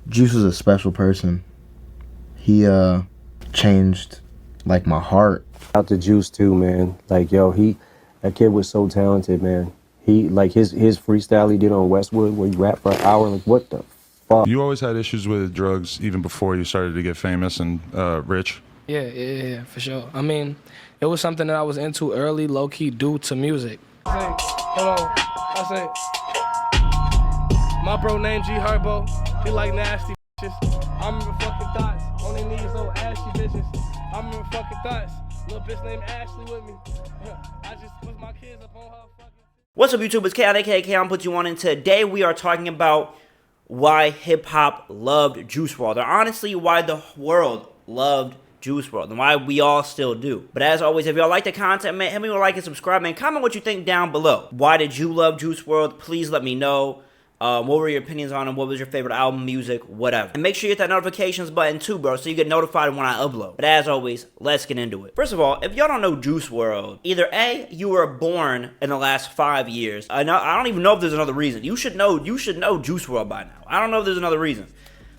Juice was a special person. He changed like my heart. Out to Juice too, man. Like, yo, that kid was so talented, man. He like his freestyle he did on Westwood where he rapped for an hour. Like, what the fuck? You always had issues with drugs even before you started to get famous and rich? Yeah, for sure. I mean, it was something that I was into early, low-key, due to music. Hold on. I say, my bro named G Herbo. He like nasty bitches. I remember fucking thoughts on their knees, old ashy bitches. I remember fucking thoughts. Little bitch named Ashley with me. I just put my kids up on her fucking... What's up, YouTube? It's Chaotic KK. I'm put you on, and today we are talking about why hip-hop loved Juice WRLD, or honestly, why the world loved Juice WRLD, and why we all still do. But as always, if y'all like the content, man, hit me with a like and subscribe, man. Comment what you think down below. Why did you love Juice WRLD? Please let me know. What were your opinions on him? What was your favorite album, music, whatever. And make sure you hit that notifications button too, bro, so you get notified when I upload. But as always, let's get into it. First of all, if y'all don't know Juice WRLD, either A, you were born in the last 5 years. I don't even know if there's another reason. You should know Juice WRLD by now. I don't know if there's another reason.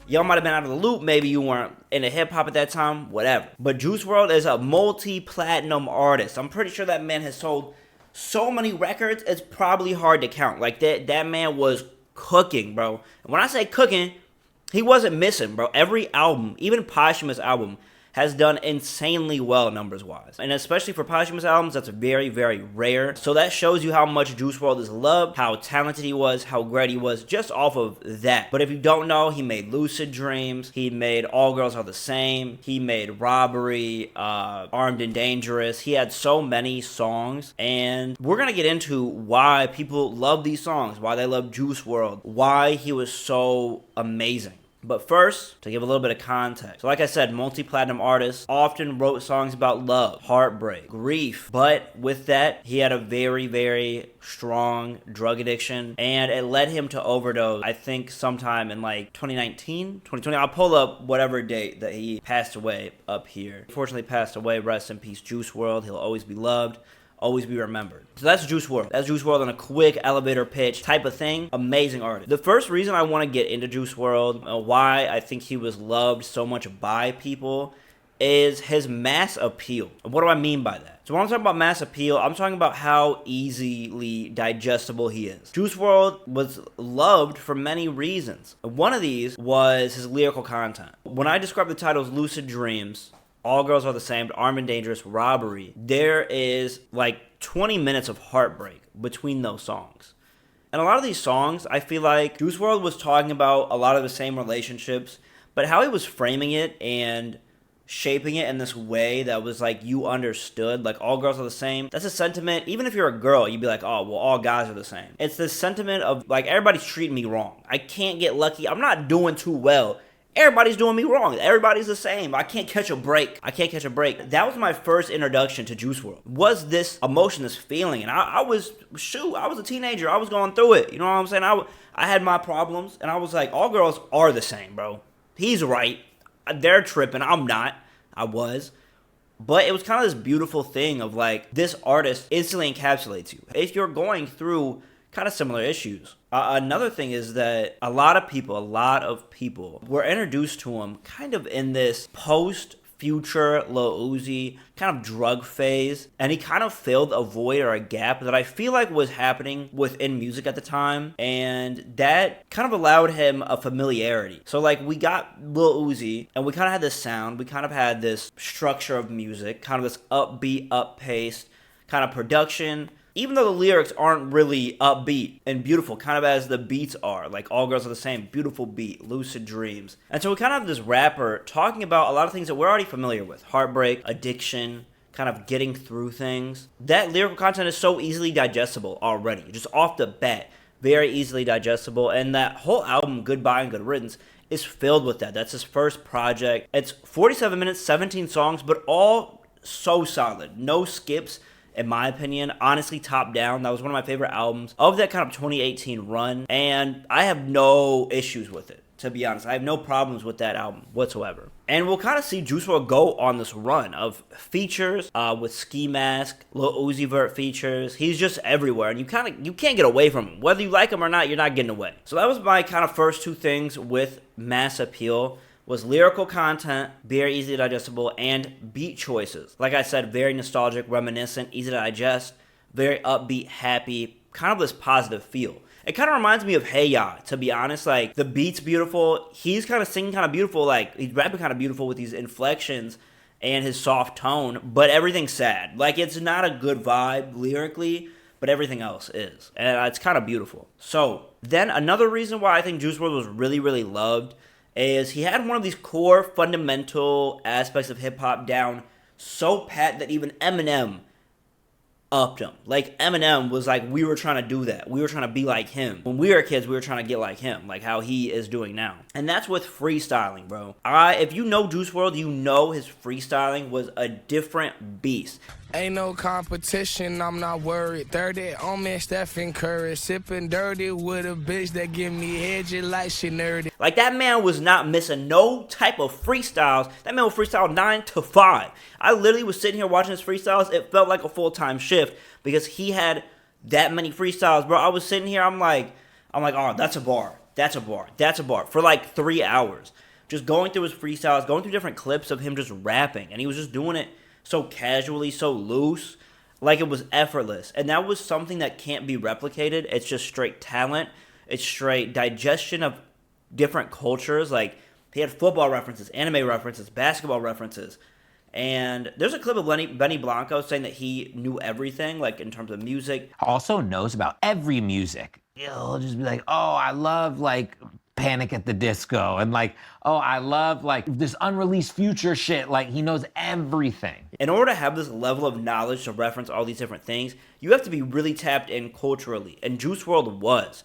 Y'all might have been out of the loop. Maybe you weren't into hip-hop at that time. Whatever. But Juice WRLD is a multi-platinum artist. I'm pretty sure that man has sold so many records, it's probably hard to count. Like, that man was cooking, bro. And when I say cooking, he wasn't missing, bro. Every album, even posthumous album, has done insanely well numbers-wise. And especially for posthumous albums, that's very, very rare. So that shows you how much Juice WRLD is loved, how talented he was, how great he was, just off of that. But if you don't know, he made Lucid Dreams, he made All Girls Are the Same, he made Robbery, Armed and Dangerous. He had so many songs, and we're gonna get into why people love these songs, why they love Juice WRLD, why he was so amazing. But first, to give a little bit of context. So like I said, multi-platinum artist, often wrote songs about love, heartbreak, grief. But with that, he had a very, very strong drug addiction. And it led him to overdose, I think sometime in like 2019, 2020. I'll pull up whatever date that he passed away up here. Unfortunately passed away, rest in peace, Juice WRLD. He'll always be loved, always be remembered. So that's Juice WRLD. That's Juice WRLD on a quick elevator pitch type of thing. Amazing artist. The first reason I want to get into Juice WRLD, why I think he was loved so much by people, is his mass appeal. What do I mean by that? So when I'm talking about mass appeal, I'm talking about how easily digestible he is. Juice WRLD was loved for many reasons. One of these was his lyrical content. When I describe the titles Lucid Dreams, All Girls Are the Same, Armed and Dangerous, Robbery, there is like 20 minutes of heartbreak between those songs. And a lot of these songs, I feel like Juice WRLD was talking about a lot of the same relationships, but how he was framing it and shaping it in this way that was like you understood, like all girls are the same. That's a sentiment, even if you're a girl, you'd be like, oh, well, all guys are the same. It's this sentiment of like, everybody's treating me wrong. I can't get lucky. I'm not doing too well. Everybody's doing me wrong. Everybody's the same. I can't catch a break. I can't catch a break. That was my first introduction to Juice WRLD. Was this emotion, this feeling. And I was a teenager. I was going through it. You know what I'm saying? I had my problems. And I was like, all girls are the same, bro. He's right. They're tripping. I'm not. I was. But it was kind of this beautiful thing of like, this artist instantly encapsulates you. If you're going through kind of similar issues. Another thing is that a lot of people were introduced to him kind of in this post-Future Lil Uzi kind of drug phase, and he kind of filled a void or a gap that I feel like was happening within music at the time, and that kind of allowed him a familiarity. So like we got Lil Uzi, and we kind of had this sound, we kind of had this structure of music, kind of this upbeat, up-paced kind of production. Even though the lyrics aren't really upbeat and beautiful, kind of as the beats are, like All Girls Are the Same, beautiful beat, Lucid Dreams. And so we kind of have this rapper talking about a lot of things that we're already familiar with. Heartbreak, addiction, kind of getting through things. That lyrical content is so easily digestible already, just off the bat, very easily digestible. And that whole album, Goodbye and Good Riddance, is filled with that. That's his first project. It's 47 minutes, 17 songs, but all so solid. No skips. In my opinion, honestly, top down, that was one of my favorite albums of that kind of 2018 run, and I have no issues with it. to be honest. I have no problems with that album whatsoever. And we'll kind of see Juice WRLD go on this run of features with Ski Mask, Lil Uzi Vert features. He's just everywhere, and you can't get away from him. Whether you like him or not, you're not getting away. So that was my kind of first two things with mass appeal. Was lyrical content, very easily digestible, and beat choices. Like I said, very nostalgic, reminiscent, easy to digest, very upbeat, happy, kind of this positive feel. It kind of reminds me of Hey Ya, to be honest. Like, the beat's beautiful. He's kind of singing kind of beautiful. Like, he's rapping kind of beautiful with these inflections and his soft tone. But everything's sad. Like, it's not a good vibe lyrically, but everything else is. And it's kind of beautiful. So, then another reason why I think Juice WRLD was really, really loved is he had one of these core fundamental aspects of hip-hop down so pat that even Eminem upped him. Like, Eminem was like, we were trying to do that. We were trying to be like him. When we were kids, we were trying to get like him, like how he is doing now. And that's with freestyling, bro. If you know Juice WRLD, you know his freestyling was a different beast. Ain't no competition, I'm not worried. 30 on me, Stephen Curry. Sipping dirty with a bitch that give me head just like she nerdy. Like, that man was not missing no type of freestyles. That man would freestyle 9 to 5. I literally was sitting here watching his freestyles. It felt like a full-time shift because he had that many freestyles, bro. I was sitting here, I'm like, oh, that's a bar. That's a bar. That's a bar. For like 3 hours. Just going through his freestyles, going through different clips of him just rapping. And he was just doing it so casually, so loose, like it was effortless. And that was something that can't be replicated. It's just straight talent. It's straight digestion of different cultures. Like, he had football references, anime references, basketball references. And there's a clip of Benny Blanco saying that he knew everything, like in terms of music. Also knows about every music. He'll just be like, oh, I love like Panic at the Disco, and like, oh, I love like this unreleased Future shit. Like, he knows everything. In order to have this level of knowledge to reference all these different things, you have to be really tapped in culturally, and Juice WRLD was.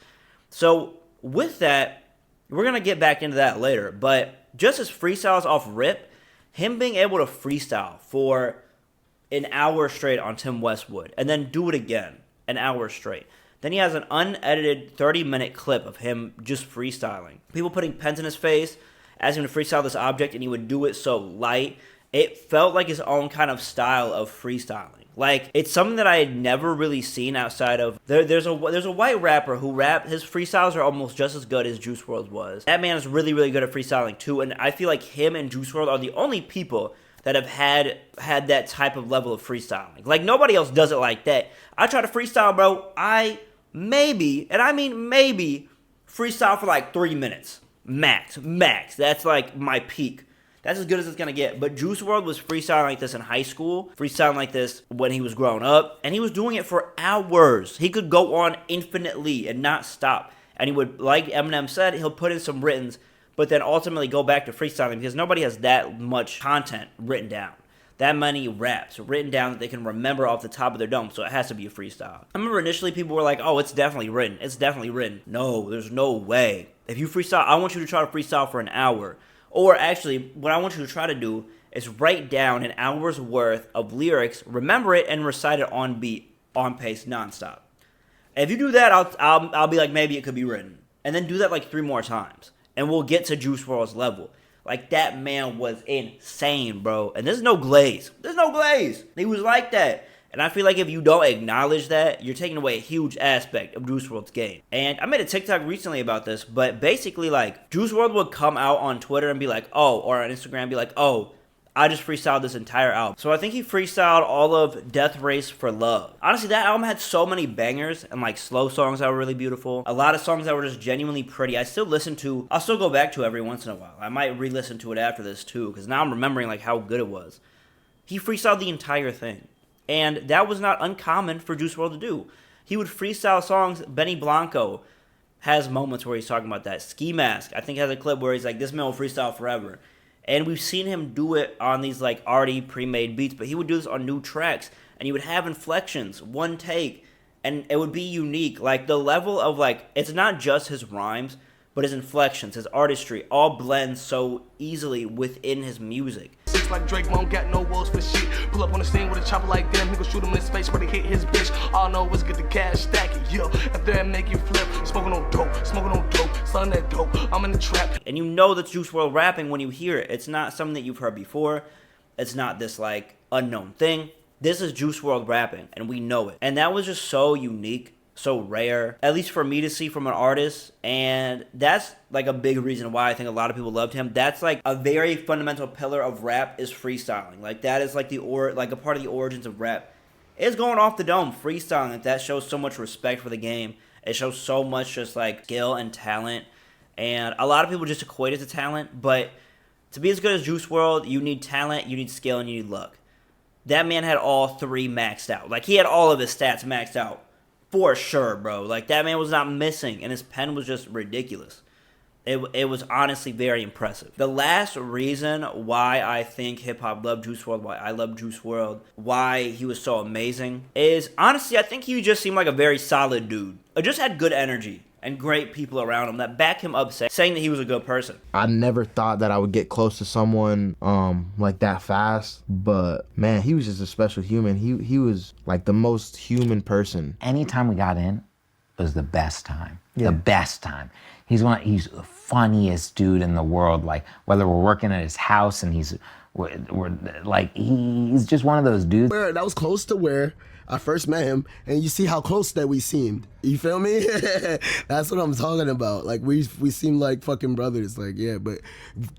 So with that, we're gonna get back into that later, but just as freestyles off rip, him being able to freestyle for an hour straight on Tim Westwood, and then do it again, an hour straight. Then he has an unedited 30-minute clip of him just freestyling. People putting pens in his face, asking him to freestyle this object, and he would do it so light. It felt like his own kind of style of freestyling. Like, it's something that I had never really seen outside of... There's a white rapper who his freestyles are almost just as good as Juice WRLD was. That man is really, really good at freestyling too, and I feel like him and Juice WRLD are the only people that have had that type of level of freestyling. Like, nobody else does it like that. I try to freestyle, bro. I maybe freestyle for like 3 minutes. Max. That's like my peak. That's as good as it's gonna get. But Juice WRLD was freestyling like this in high school, freestyling like this when he was growing up, and he was doing it for hours. He could go on infinitely and not stop. And he would, like Eminem said, he'll put in some writtens, but then ultimately go back to freestyling because nobody has that much content written down. That many raps written down that they can remember off the top of their dome, so it has to be a freestyle. I remember initially people were like, oh, it's definitely written. It's definitely written. No, there's no way. If you freestyle, I want you to try to freestyle for an hour. Or actually, what I want you to try to do is write down an hour's worth of lyrics, remember it, and recite it on beat, on pace, nonstop. If you do that, I'll be like, maybe it could be written. And then do that like 3 more times. And we'll get to Juice WRLD's level. Like, that man was insane, bro. And there's no glaze. There's no glaze. He was like that. And I feel like if you don't acknowledge that, you're taking away a huge aspect of Juice WRLD's game. And I made a TikTok recently about this, but basically, like, Juice WRLD would come out on Twitter and be like, oh, or on Instagram and be like, oh, I just freestyled this entire album. So I think he freestyled all of Death Race for Love. Honestly, that album had so many bangers and like slow songs that were really beautiful. A lot of songs that were just genuinely pretty. I'll still go back to every once in a while. I might re-listen to it after this too, because now I'm remembering like how good it was. He freestyled the entire thing. And that was not uncommon for Juice WRLD to do. He would freestyle songs. Benny Blanco has moments where he's talking about that. Ski Mask, I think, has a clip where he's like, this man will freestyle forever. And we've seen him do it on these like already pre-made beats, but he would do this on new tracks, and he would have inflections, one take, and it would be unique. Like, the level of like, it's not just his rhymes, but his inflections, his artistry, all blend so easily within his music. bricks like Drake, won't got no walls for shit. Pull up on the scene with a chopper like them, he gon' shoot him in his face, but he hit his bitch. All I know is get the cash, stack it, yo. After that, make you flip. Smoking on dope, selling that dope. I'm in the trap. And you know that's Juice WRLD rapping when you hear it. It's not something that you've heard before. It's not this like unknown thing. This is Juice WRLD rapping, and we know it. And that was just so unique, so rare, at least for me to see from an artist. And that's like a big reason why I think a lot of people loved him. That's like a very fundamental pillar of rap is freestyling. Like that is like a part of the origins of rap. It's going off the dome, freestyling. Like that shows so much respect for the game. It shows so much just like skill and talent. And a lot of people just equate it to talent, but to be as good as Juice WRLD, you need talent, you need skill, and you need luck. That man had all three maxed out. Like, he had all of his stats maxed out. For sure, bro. Like, that man was not missing, and his pen was just ridiculous. It was honestly very impressive. The last reason why I think hip-hop loved Juice WRLD, why I love Juice WRLD, why he was so amazing, is, honestly, I think he just seemed like a very solid dude. It just had good energy and great people around him that back him up saying that he was a good person. I never thought that I would get close to someone like that fast, but man, he was just a special human. He was like the most human person. Anytime we got in, it was the best time. Yeah. The best time. He's the funniest dude in the world. Like, whether we're working at his house and he's just one of those dudes. That was close to where I first met him, and you see how close that we seemed. You feel me? That's what I'm talking about. Like, we seemed like fucking brothers. Like, yeah, but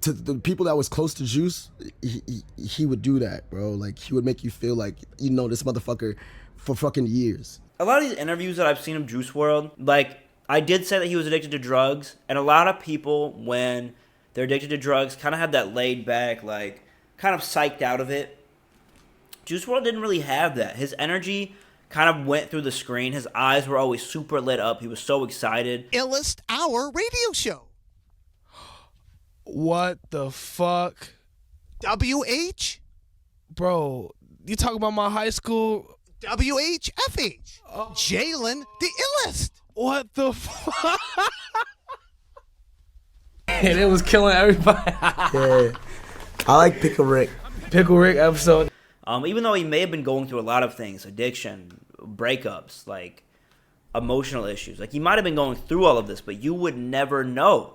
to the people that was close to Juice, he would do that, bro. Like, he would make you feel like you know this motherfucker for fucking years. A lot of these interviews that I've seen of Juice WRLD, like, I did say that he was addicted to drugs, and a lot of people, when they're addicted to drugs, kind of have that laid back, like, kind of psyched out of it. Juice WRLD didn't really have that. His energy kind of went through the screen. His eyes were always super lit up. He was so excited. Illest Hour radio show. What the fuck? WH? Bro, you talking about my high school? WHFH. Jalen, the illest. What the fuck? And it was killing everybody. Yeah. I like Pickle Rick. Pickle Rick episode. Even though he may have been going through a lot of things, addiction, breakups, like emotional issues. Like, he might have been going through all of this, but you would never know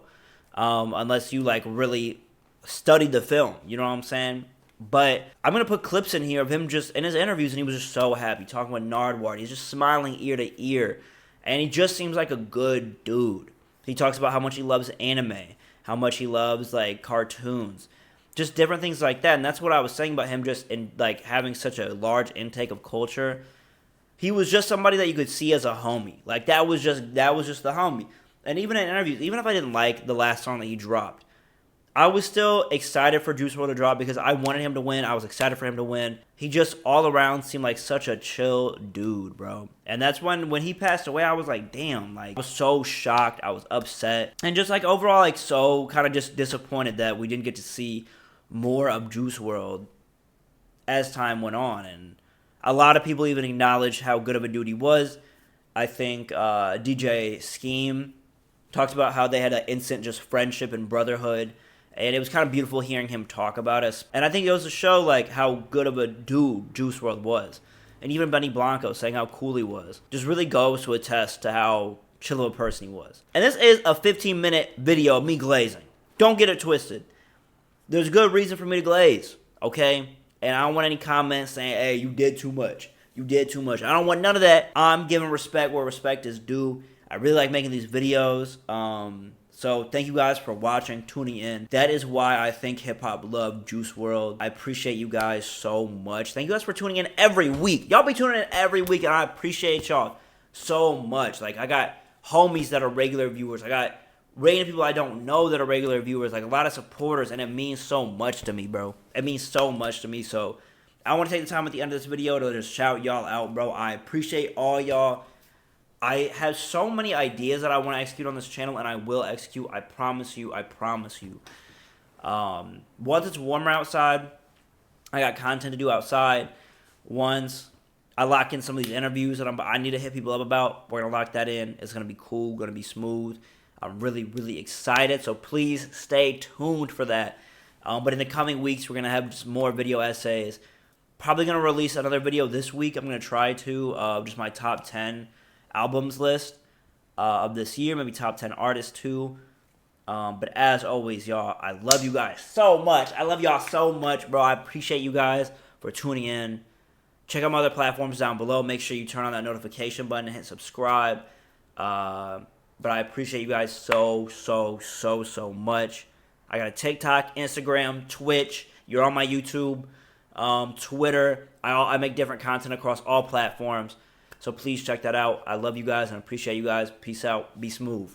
unless you, like, really studied the film. You know what I'm saying? But I'm going to put clips in here of him just in his interviews, and he was just so happy, talking with Nardwuar. He's just smiling ear to ear, and he just seems like a good dude. He talks about how much he loves anime, how much he loves, like, cartoons. Just different things like that, and that's what I was saying about him just in, like, having such a large intake of culture. He was just somebody that you could see as a homie. Like, that was just the homie. And even in interviews, even if I didn't like the last song that he dropped, I was still excited for Juice WRLD to drop because I wanted him to win. I was excited for him to win. He just all around seemed like such a chill dude, bro. And that's when he passed away, I was like, damn. Like, I was so shocked. I was upset. And just, like, overall, like, so kind of just disappointed that we didn't get to see more of Juice WRLD as time went on. And a lot of people even acknowledged how good of a dude he was. I think DJ Scheme talked about how they had an instant just friendship and brotherhood. And it was kind of beautiful hearing him talk about us. And I think it goes to show, like, how good of a dude Juice WRLD was. And even Benny Blanco saying how cool he was just really goes to attest to how chill of a person he was. And this is a 15-minute video of me glazing. Don't get it twisted. There's good reason for me to glaze, okay? And I don't want any comments saying, hey, you did too much. You did too much. I don't want none of that. I'm giving respect where respect is due. I really like making these videos. So thank you guys for watching, tuning in. That is why I think hip-hop loved Juice WRLD. I appreciate you guys so much. Thank you guys for tuning in every week. Y'all be tuning in every week, and I appreciate y'all so much. Like, I got homies that are regular viewers. I got random people I don't know that are regular viewers. Like, a lot of supporters, and it means so much to me, bro. It means so much to me. So I want to take the time at the end of this video to just shout y'all out, bro. I appreciate all y'all. I have so many ideas that I want to execute on this channel, and I will execute. I promise you. I promise you. Once it's warmer outside, I got content to do outside. Once I lock in some of these interviews that I need to hit people up about, we're going to lock that in. It's going to be cool, going to be smooth. I'm really, really excited, so please stay tuned for that. But in the coming weeks, we're going to have just more video essays. Probably going to release another video this week. I'm going to try to, just my top 10 albums list of this year. Maybe top 10 artists too. But as always, y'all, I love you guys so much. I love y'all so much, bro. I appreciate you guys for tuning in. Check out my other platforms down below. Make sure you turn on that notification button and hit subscribe. But I appreciate you guys so much. I got a TikTok, Instagram, Twitch. You're on my YouTube, Twitter. I make different content across all platforms. So please check that out. I love you guys and appreciate you guys. Peace out. Be smooth.